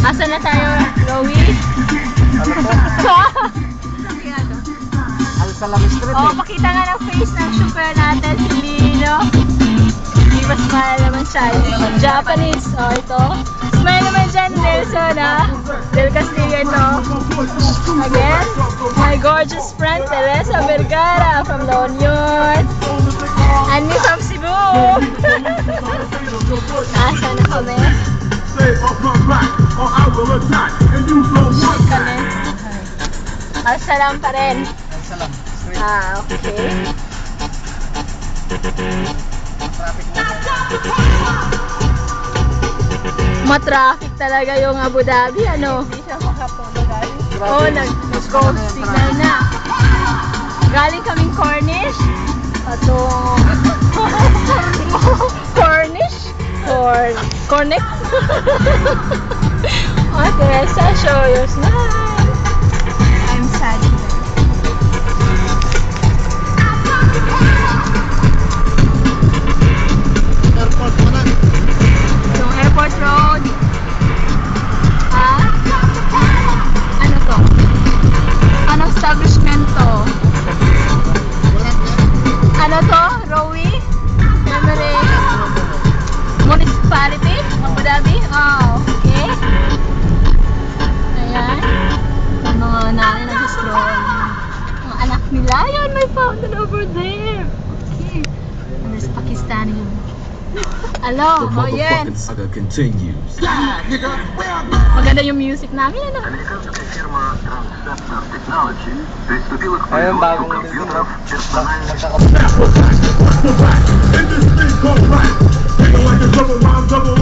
Asa na tayo, Rowie? Al-Salam Street Oh, pakita nga ng face ng chauffeur natin, si Lino. Hindi ba smile naman siya? Japanese. Oh, ito. Smile naman dyan, Nelson, ha? Del Castillo ito. Again, my gorgeous friend, Teresa Vergara from La Union. And me from Cebu. Nasa na kami? Kami. Al-Salam pa rin. Al-Salam Street. Ah, okay. Ma-traffic talaga yung Abu Dhabi, ano? Hindi siya makapunta guys. Oo, nag-gold signal na. Galing kaming Cornish. Patong... Cornish? Connect? Okay, so show your smile. I'm sad. Airport mo na. Yung airport road. Ah? Ano to? Anong establishment to? Ano to? Rowie? Memory? Municipality? Abu Dhabi? Oh, okay. Ayan. Ang mga nanay nag-scroll. Ang anak nila. Ayan, may fountain over there. Okay. And there's Pakistani. Hello, oh yan. Saga continues. Maganda yung music namin, ano? Американская фирма Transceptor Technology приступила к Ayun, bagong производству компьютеров персональных nagkakapit. In this thing called rap, nigga like a double rhyme, double